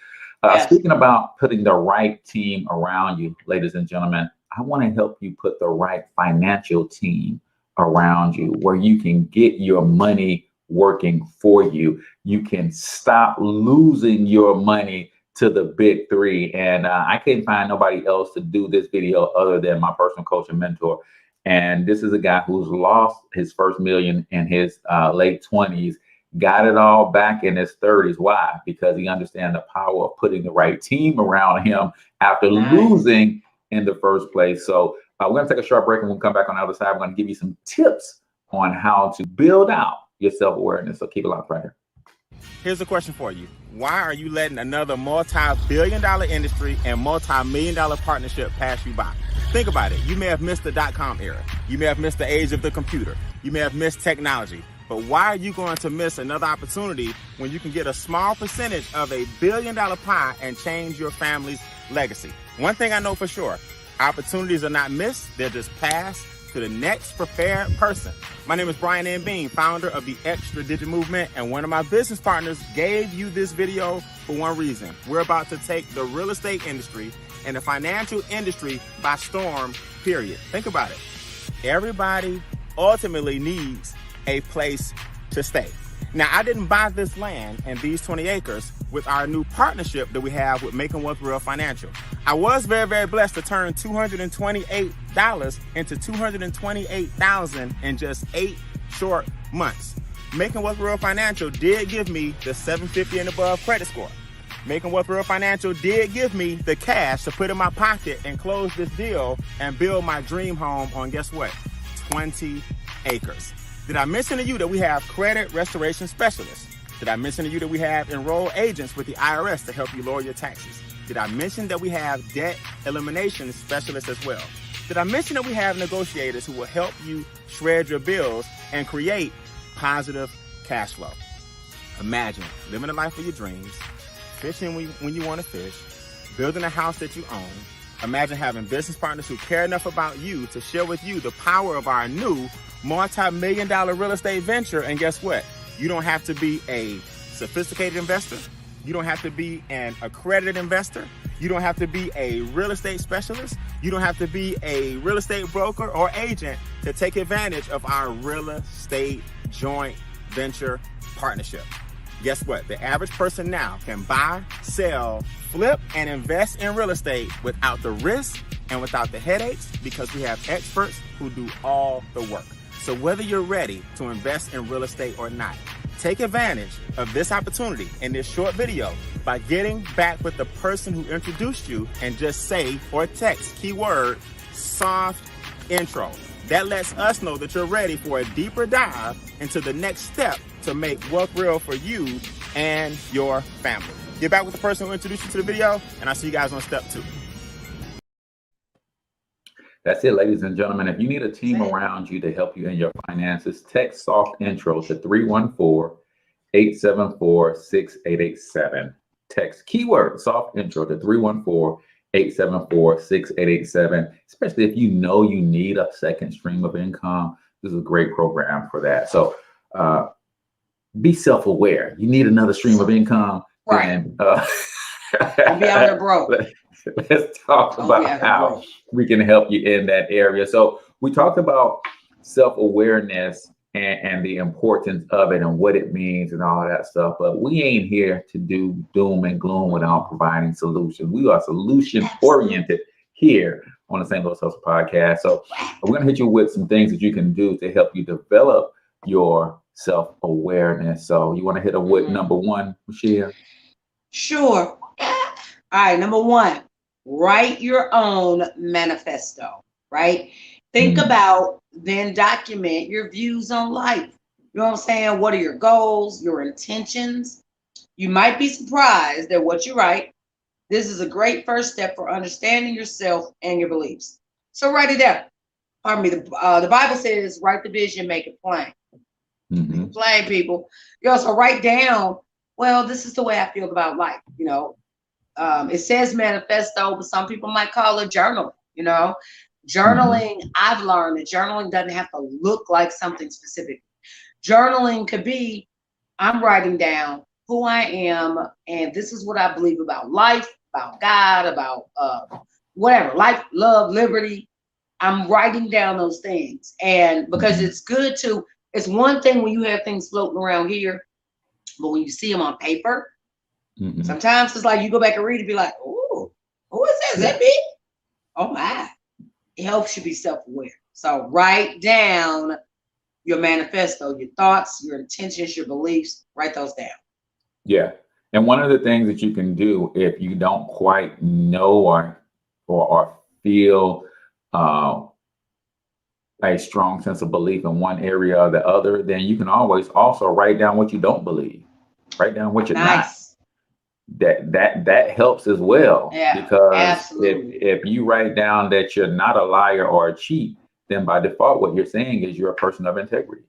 Speaking about putting the right team around you, ladies and gentlemen, I want to help you put the right financial team around you where you can get your money working for you. You can stop losing your money to the big three. And I couldn't find nobody else to do this video other than my personal coach and mentor. And this is a guy who's lost his first million in his late 20s, got it all back in his 30s. Why? Because he understands the power of putting the right team around him after losing in the first place. So we're going to take a short break, and we'll come back on the other side. I'm going to give you some tips on how to build out your self-awareness. So keep it locked right here. Here's a question for you. Why are you letting another multi-billion-dollar industry and multi-million-dollar partnership pass you by? Think about it. You may have missed the dot-com era. You may have missed the age of the computer. You may have missed technology. But why are you going to miss another opportunity when you can get a small percentage of a billion-dollar pie and change your family's legacy? One thing I know for sure, opportunities are not missed. They're just passed to the next prepared person. My name is Brian M. Bean, founder of the Extra Digit Movement, and one of my business partners gave you this video for one reason. We're about to take the real estate industry and the financial industry by storm, period. Think about it. Everybody ultimately needs a place to stay. Now, I didn't buy this land and these 20 acres with our new partnership that we have with Making Wealth Real Financial. I was very, very blessed to turn $228 into $228,000 in just 8 short months. Making Wealth Real Financial did give me the 750 and above credit score. Making Wealth Real Financial did give me the cash to put in my pocket and close this deal and build my dream home on, guess what? 20 acres. Did I mention to you that we have credit restoration specialists? Did I mention to you that we have enrolled agents with the IRS to help you lower your taxes? Did I mention that we have debt elimination specialists as well? Did I mention that we have negotiators who will help you shred your bills and create positive cash flow? Imagine living the life of your dreams, fishing when you want to fish, building a house that you own. Imagine having business partners who care enough about you to share with you the power of our new multi-million-dollar real estate venture. And guess what? You don't have to be a sophisticated investor. You don't have to be an accredited investor. You don't have to be a real estate specialist. You don't have to be a real estate broker or agent to take advantage of our real estate joint venture partnership. Guess what? The average person now can buy, sell, flip, and invest in real estate without the risk and without the headaches, because we have experts who do all the work. So whether you're ready to invest in real estate or not, take advantage of this opportunity in this short video by getting back with the person who introduced you and just say or text keyword soft intro. That lets us know that you're ready for a deeper dive into the next step to make wealth real for you and your family. Get back with the person who introduced you to the video, and I'll see you guys on step 2. That's it, ladies and gentlemen. If you need a team around you to help you in your finances, text soft intro to 314-874-6887. Text keyword soft intro to 314-874-6887. Especially if you know you need a second stream of income, this is a great program for that. So be self-aware. You need another stream of income. Right. And Don't be out there broke. Let's talk about how we can help you in that area. So we talked about self-awareness and the importance of it and what it means and all of that stuff. But we ain't here to do doom and gloom without providing solutions. We are solution-oriented here on the St. Louis Hustle Podcast. So we're going to hit you with some things that you can do to help you develop your self-awareness. So you want to hit them with number 1, Michelle? Sure. All right, number 1, write your own manifesto, right? Think about, then document your views on life. You know what I'm saying? What are your goals, your intentions, You might be surprised at what you write. This is a great first step for understanding yourself and your beliefs. So write it down. Pardon me. The Bible says, write the vision, make it plain. Mm-hmm. Plain, people. You also write down, well, this is the way I feel about life. You know, it says manifesto, but some people might call it journaling. You know, journaling, I've learned that journaling doesn't have to look like something specific. Journaling could be, I'm writing down who I am, and this is what I believe about life, about God, about whatever, life, love, liberty. I'm writing down those things. And because it's good to, it's one thing when you have things floating around here, but when you see them on paper, sometimes it's like you go back and read it, be like, oh, who is that? Is that me? Oh my. It helps you be self-aware. So write down your manifesto, your thoughts, your intentions, your beliefs, write those down. Yeah. And one of the things that you can do if you don't quite know or feel a strong sense of belief in one area or the other, then you can always also write down what you don't believe. Write down what you're not. That helps as well. Yeah, because absolutely. if you write down that you're not a liar or a cheat, then by default what you're saying is you're a person of integrity.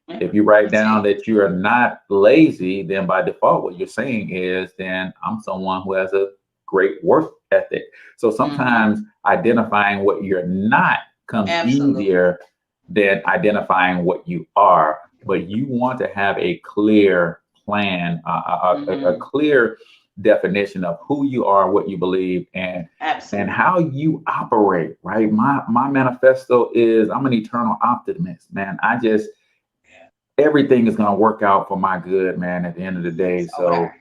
If you write down that you are not lazy, then by default what you're saying is, then I'm someone who has a great work ethic. So sometimes identifying what you're not comes easier than identifying what you are. But you want to have a clear plan, a clear definition of who you are, what you believe, and how you operate. Right? My manifesto is, I'm an eternal optimist, man. Everything is going to work out for my good, man, at the end of the day. So,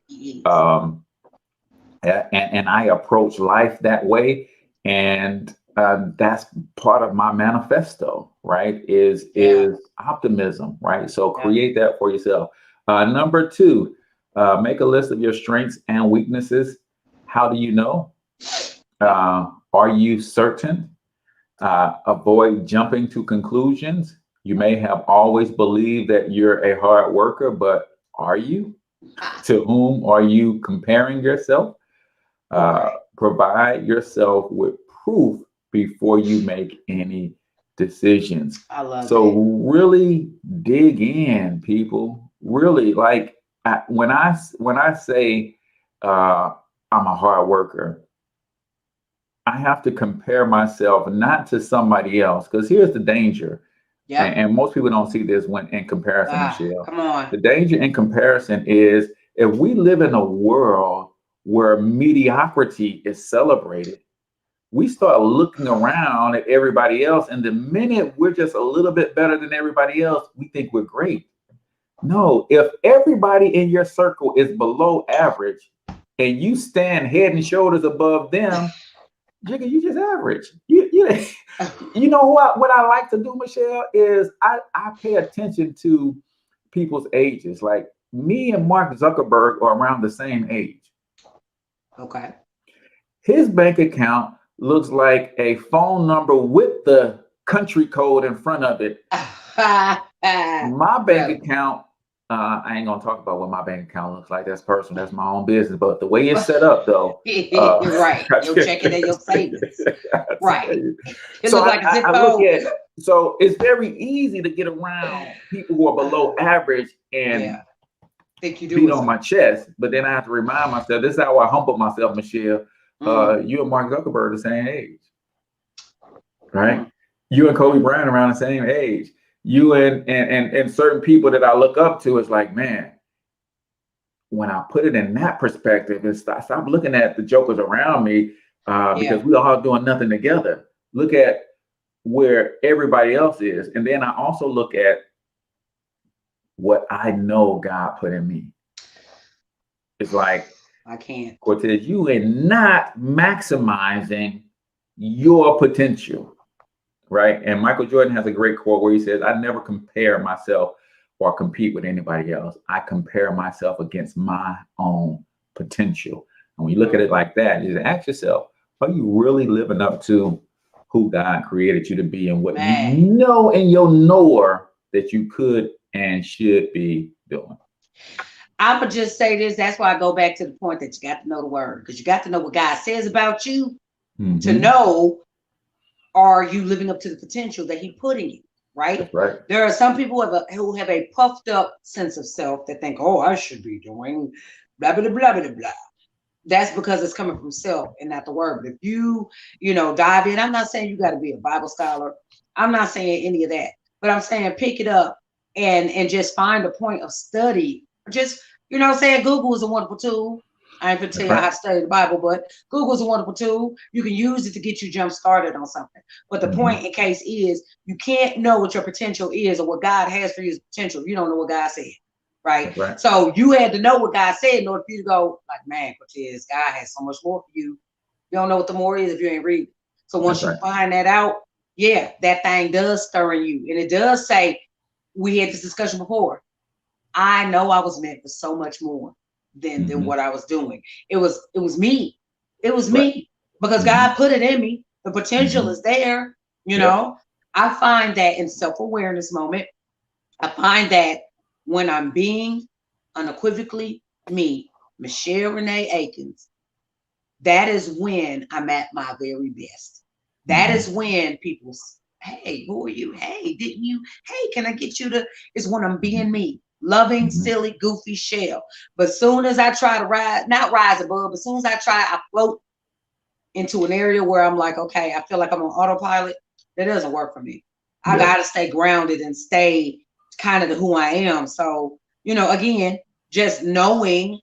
and I approach life that way. And that's part of my manifesto, right? Is optimism, right? So create that for yourself. Number 2, make a list of your strengths and weaknesses. How do you know? Are you certain? Avoid jumping to conclusions. You may have always believed that you're a hard worker, but are you? To whom are you comparing yourself? Provide yourself with proof before you make any decisions. I love so really dig in, people. Really, like when I say I'm a hard worker, I have to compare myself not to somebody else, because here's the danger. And most people don't see this when in comparison, Michelle. Come on. The danger in comparison is if we live in a world where mediocrity is celebrated, we start looking around at everybody else. And the minute we're just a little bit better than everybody else, we think we're great. No, if everybody in your circle is below average and you stand head and shoulders above them, Jigga, you just average. You know what I like to do, Michelle, is I pay attention to people's ages. Like me and Mark Zuckerberg are around the same age. Okay. His bank account looks like a phone number with the country code in front of it. My bank account, I ain't gonna talk about what my bank account looks like. That's personal. That's my own business. But the way it's set up, though, right, your checking and your savings, right? It so looks like a zip I code. look at. So it's very easy to get around people who are below average and think you do beat on my chest. But then I have to remind myself, this is how I humble myself, Michelle. You and Mark Zuckerberg the same age, right? You and Kobe Bryant around the same age. You and certain people that I look up to, it's like, man, when I put it in that perspective, and stop looking at the jokers around me, because we all doing nothing together. Look at where everybody else is. And then I also look at what I know God put in me. It's like, I can't. Cortez, you are not maximizing your potential. Right. And Michael Jordan has a great quote where he says, I never compare myself or compete with anybody else. I compare myself against my own potential. And when you look at it like that, you ask yourself, are you really living up to who God created you to be and what you know in your knower that you could and should be doing? I'm gonna just say this. That's why I go back to the point that you got to know the word, because you got to know what God says about you to know, are you living up to the potential that He put in you, right? That's right. There are some people who have a puffed up sense of self that think, oh, I should be doing blah, blah, blah, blah, blah. That's because it's coming from self and not the word. But if you dive in, I'm not saying you got to be a Bible scholar. I'm not saying any of that, but I'm saying pick it up and just find a point of study. Just, what I'm saying? Google is a wonderful tool. I ain't gonna tell you how to study the Bible, but Google is a wonderful tool. You can use it to get you jump started on something. But the point in case is, you can't know what your potential is or what God has for you as potential if you don't know what God said. Right? So you had to know what God said in order for you to go, like, man, CORTEZ, God has so much more for you. You don't know what the more is if you ain't reading. So once you find that out, yeah, that thing does stir in you. And it does say, we had this discussion before, I know I was meant for so much more than what I was doing. It was me. It was me, because God put it in me. The potential is there. You know, I find that in self-awareness moment, I find that when I'm being unequivocally me, Michelle Renee Akins, that is when I'm at my very best. That is when people, hey, who are you? Hey, didn't you? Hey, can I get you to? It's when I'm being me, loving, silly, goofy shell. But soon as I try to not rise above, but soon as I float into an area where I'm like, okay, I feel like I'm on autopilot. That doesn't work for me. I got to stay grounded and stay kind of who I am. So, again, just knowing,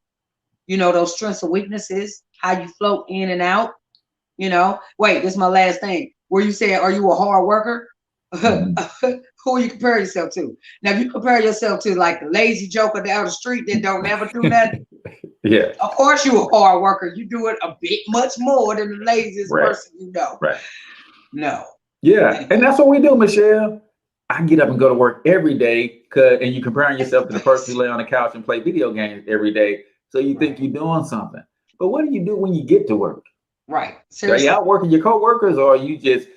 those strengths and weaknesses, how you float in and out, wait, this is my last thing. Where you said, are you a hard worker? Who you compare yourself to? Now, if you compare yourself to like the lazy joker down the street that don't never do nothing, of course you're a hard worker. You do it a bit much more than the laziest person you know. No. Yeah, and that's what we do, Michelle. I get up and go to work every day, and you're comparing yourself to the person who lay on the couch and play video games every day. So you think you're doing something. But what do you do when you get to work? Right. Seriously. Are you out working your coworkers, or are you just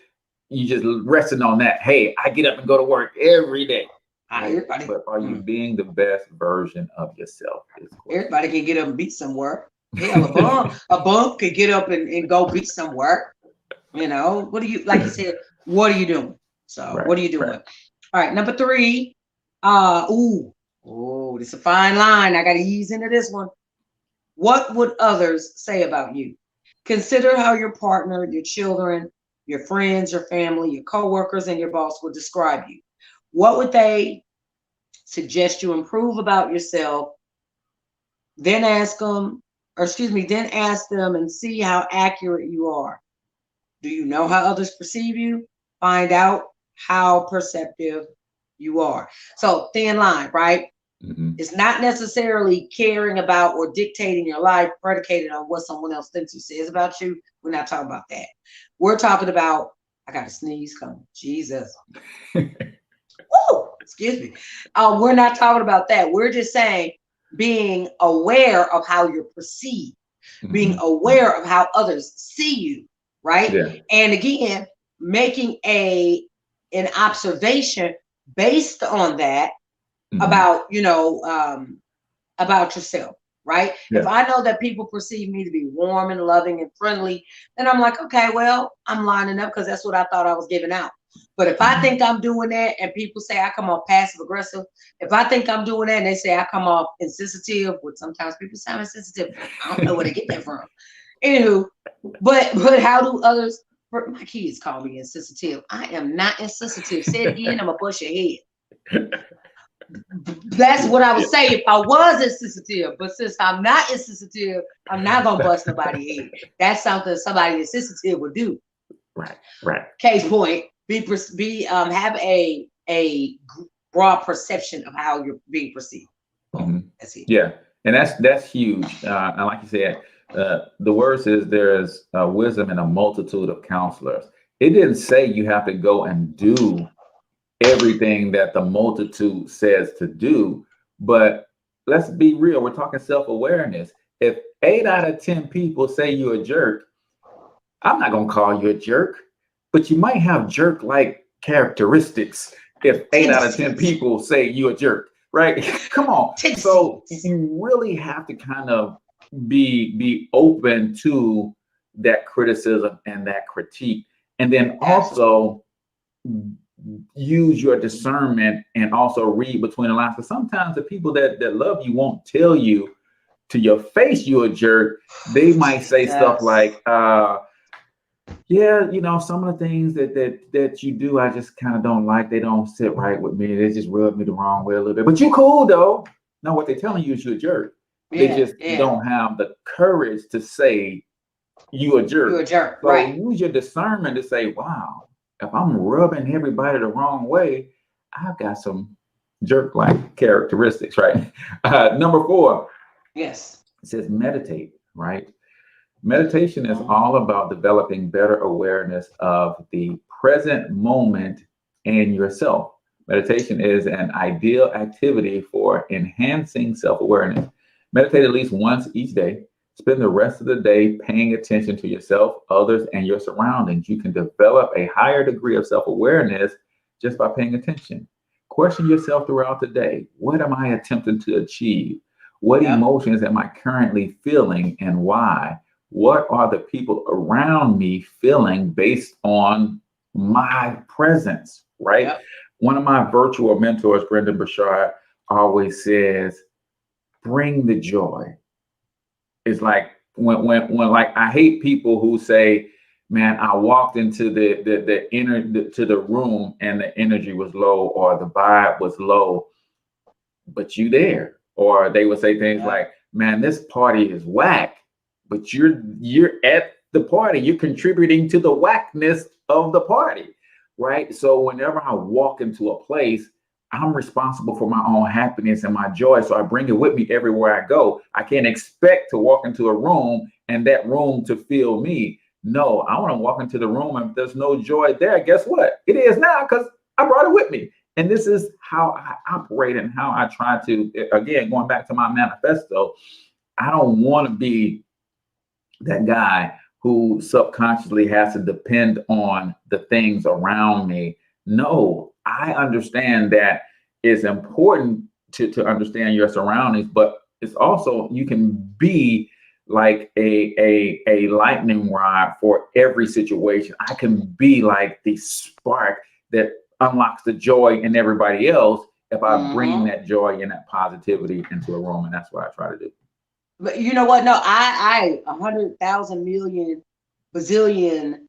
resting on that? Hey, I get up and go to work every day. But are you being the best version of yourself? Everybody can get up and be somewhere. Hell, a bum could get up and go be somewhere. What do you, like you said, what are you doing? So what are you doing? All right, number 3. This is a fine line. I got to ease into this one. What would others say about you? Consider how your partner, your children, your friends, your family, your coworkers, and your boss would describe you. What would they suggest you improve about yourself? Then ask them and see how accurate you are. Do you know how others perceive you? Find out how perceptive you are. So thin line, right? It's not necessarily caring about or dictating your life predicated on what someone else thinks or says about you. We're not talking about that. We're talking about, I got a sneeze coming. Jesus. Woo! Excuse me. We're not talking about that. We're just saying being aware of how you're perceived, being aware of how others see you, right? Yeah. And again, making an observation based on that about yourself, right? Yeah. If I know that people perceive me to be warm and loving and friendly, then I'm like, okay, well, I'm lining up because that's what I thought I was giving out. But if I think I'm doing that and people say I come off passive aggressive, if I think I'm doing that and they say I come off insensitive, which sometimes people sound insensitive, I don't know where they get that from. Anywho, but how do others? My kids call me insensitive. I am not insensitive. Say it again, I'm gonna bust your head. That's what I would say if I was insensitive. But since I'm not insensitive, I'm not gonna bust nobody's head. That's something somebody insensitive would do. Right. Case point: have a broad perception of how you're being perceived. That's it. Yeah, and that's huge. And like you said, the word says there's wisdom in a multitude of counselors. It didn't say you have to go and do everything that the multitude says to do, but let's be real. We're talking self-awareness. If 8 out of 10 people say you're a jerk, I'm not gonna call you a jerk, but you might have jerk-like characteristics if 8 out of 10 people say you're a jerk. right? Come on. Take So seats. you really have to kind of be open to that criticism and that critique, and then also use your discernment and also read between the lines. Because sometimes the people that love you won't tell you to your face you're a jerk. They might say stuff like, yeah, you know, some of the things that you do, I just kind of don't like. They don't sit right with me. They just rub me the wrong way a little bit. But you cool though. No, what they're telling you is you're a jerk. They just don't have the courage to say you a jerk. You're a jerk, So right? use your discernment to say, wow, if I'm rubbing everybody the wrong way, I've got some jerk-like characteristics, right? Number 4. Yes. It says meditate, right? Meditation is all about developing better awareness of the present moment and yourself. Meditation is an ideal activity for enhancing self-awareness. Meditate at least once each day. Spend the rest of the day paying attention to yourself, others, and your surroundings. You can develop a higher degree of self-awareness just by paying attention. Question yourself throughout the day. What am I attempting to achieve? What emotions am I currently feeling and why? What are the people around me feeling based on my presence, right? Yep. One of my virtual mentors, Brendan Burchard, always says, bring the joy. It's like when like I hate people who say, man, I walked into the room and the energy was low or the vibe was low, but you there. Or they would say things like, man, this party is whack, but you're at the party, you're contributing to the whackness of the party, right? So whenever I walk into a place, I'm responsible for my own happiness and my joy. So I bring it with me everywhere I go. I can't expect to walk into a room and that room to feel me. No, I want to walk into the room and if there's no joy there, guess what? It is now because I brought it with me. And this is how I operate and how I try to, again, going back to my manifesto, I don't want to be that guy who subconsciously has to depend on the things around me. No, I understand that it's important to understand your surroundings, but it's also, you can be like a lightning rod for every situation. I can be like the spark that unlocks the joy in everybody else if I bring that joy and that positivity into a room, and that's what I try to do. But you know what? No, I 100,000 million bazillion.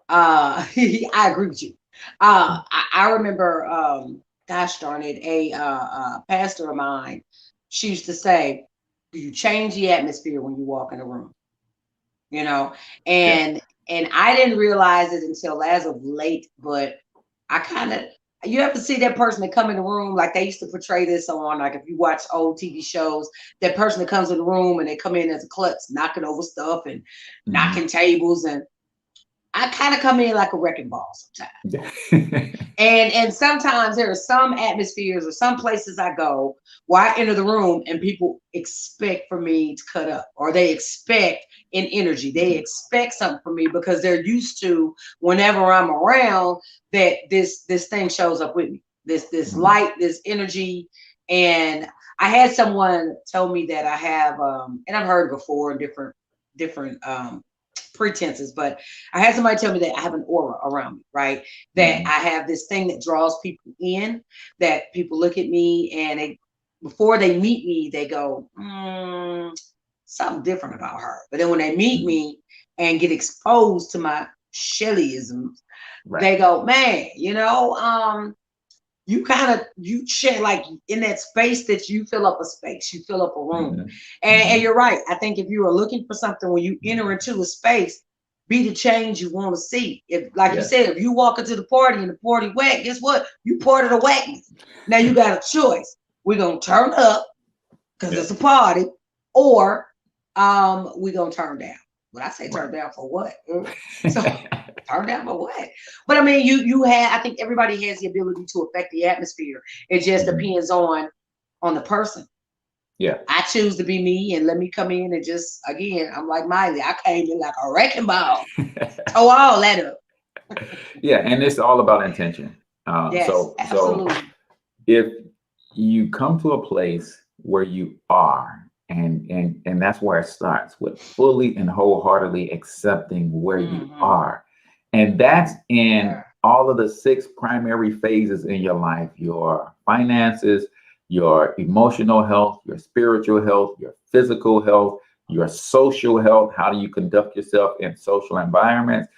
I agree with you. I remember, gosh darn it, a pastor of mine. She used to say, "You change the atmosphere when you walk in a room." You know, and I didn't realize it until as of late, but I kind of, you have to see that person that come in the room, like they used to portray this on, like if you watch old TV shows, that person that comes in the room and they come in as a klutz, knocking over stuff and knocking tables, and I kind of come in like a wrecking ball sometimes. and sometimes there are some atmospheres or some places I go where I enter the room and people expect for me to cut up, or they expect an energy. They expect something from me because they're used to, whenever I'm around, that this thing shows up with me. This light, this energy. And I had someone tell me that I have, and I've heard before in different pretenses, but I had somebody tell me that I have an aura around me, right? That I have this thing that draws people in, that people look at me and before they meet me, they go, something different about her. But then when they meet me and get exposed to my Shelleyisms, they go, man, you know, you share, like in that space that you fill up a space, you fill up a room. And you're right. I think if you are looking for something when you enter into a space, be the change you want to see. If, like you said, if you walk into the party and the party whack, guess what? You part of the whackness. Now you got a choice. We're gonna turn up because it's a party, or we're gonna turn down. But I say turn down for what? So turn down for what? But I mean, you have, I think everybody has the ability to affect the atmosphere. It just depends on the person. Yeah. I choose to be me and let me come in and just, again, I'm like Miley. I came in like a wrecking ball. Tore all that up. Yeah, and it's all about intention. Yes, so absolutely. if you come to a place where you are, and that's where it starts, with fully and wholeheartedly accepting where you are. And that's in all of the 6 primary phases in your life: your finances, your emotional health, your spiritual health, your physical health, your social health. How do you conduct yourself in social environments?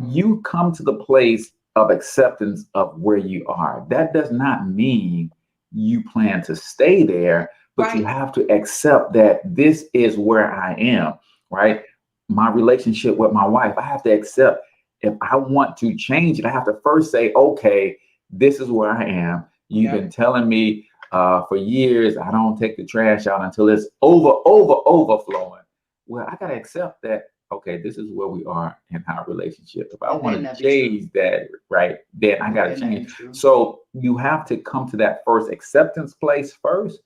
You come to the place of acceptance of where you are. That does not mean you plan to stay there, but you have to accept that this is where I am, right? My relationship with my wife, I have to accept, if I want to change it, I have to first say, okay, this is where I am. You've been telling me for years, I don't take the trash out until it's overflowing. Well, I got to accept that, okay, this is where we are in our relationship. If I want to change that, right, then I got to change. So you have to come to that first acceptance place first.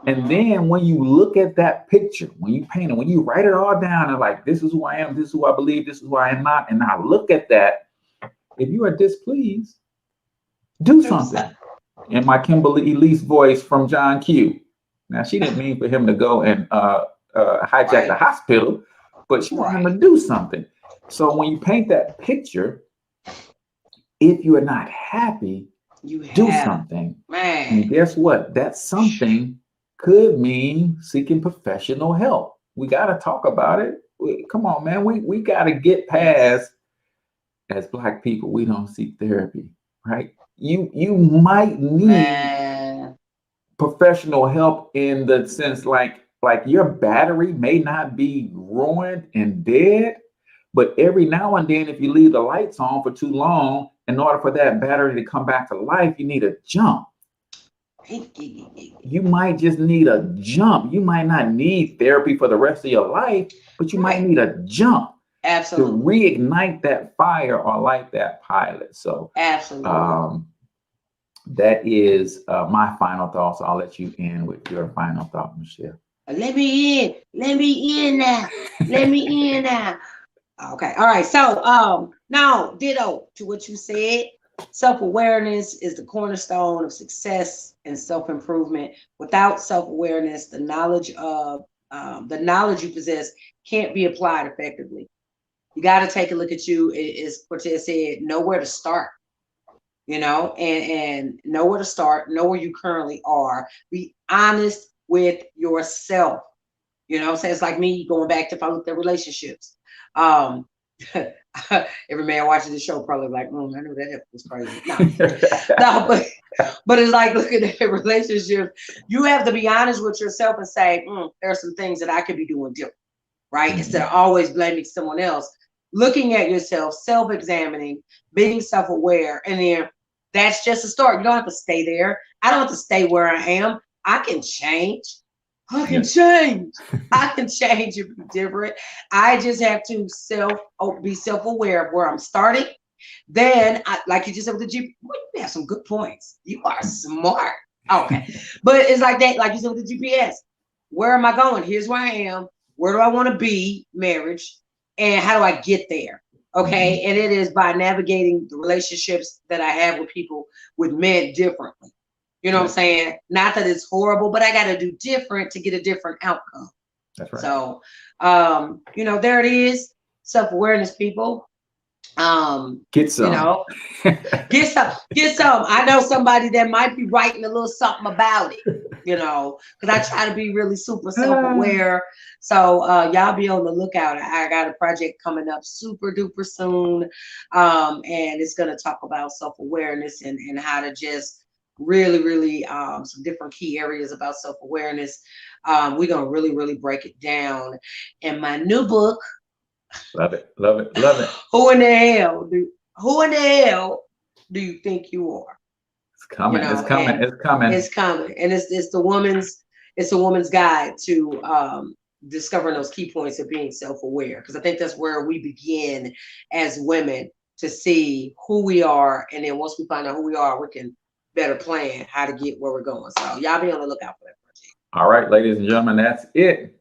And then when you look at that picture, when you paint it, when you write it all down and like, this is who I am, this is who I believe, this is who I am not, and I look at that, if you are displeased, do something. In my Kimberly Elise voice from John Q. Now, she didn't mean for him to go and hijack the hospital, but she wanted him to do something. So when you paint that picture, if you are not happy, do something. And guess what? That something could mean seeking professional help. We got to talk about it. Come on, man. We got to get past, as Black people, we don't seek therapy, right? You might need professional help in the sense like your battery may not be ruined and dead, but every now and then, if you leave the lights on for too long, in order for that battery to come back to life, you need a jump. You might just need a jump. You might not need therapy for the rest of your life, but you might need a jump. Absolutely. To reignite that fire or light that pilot. So absolutely. That is my final thoughts. I'll let you end with your final thought, Michelle. Let me in now. Let me in now. Okay. All right. So now ditto to what you said. Self-awareness is the cornerstone of success and self-improvement. Without self-awareness, the knowledge you possess can't be applied effectively. You got to take a look at you, as Cortez said, know where to start, and know where to start, know where you currently are. Be honest with yourself. So it's like me going back to, if I look at relationships. Every man watching the show probably like, I know that was crazy. No, but it's like looking at relationships. You have to be honest with yourself and say, there are some things that I could be doing different, right? Instead of always blaming someone else. Looking at yourself, self-examining, being self-aware, and then that's just a start. You don't have to stay there. I don't have to stay where I am. I can change. I can change. I can change and be different. I just have to be self-aware of where I'm starting. Then, like you just said with the GPS, you have some good points. You are smart. Okay. But it's like that, like you said with the GPS. Where am I going? Here's where I am. Where do I want to be? Marriage. And how do I get there? Okay. And it is by navigating the relationships that I have with people, with men, differently. You know what I'm saying? Not that it's horrible, but I got to do different to get a different outcome. That's right. So, there it is. Self-awareness, people. Get some. Get some. I know somebody that might be writing a little something about it, because I try to be really super self-aware. So y'all be on the lookout. I got a project coming up super duper soon. And it's going to talk about self-awareness and how to just really some different key areas about self-awareness. We're going to really break it down in my new book. Love it. Who in the hell do you think you are? It's coming. It's coming. And it's a woman's guide to discovering those key points of being self-aware. Because I think that's where we begin as women, to see who we are. And then once we find out who we are, we can better plan how to get where we're going. So y'all be on the lookout for that project. All right, ladies and gentlemen, that's it.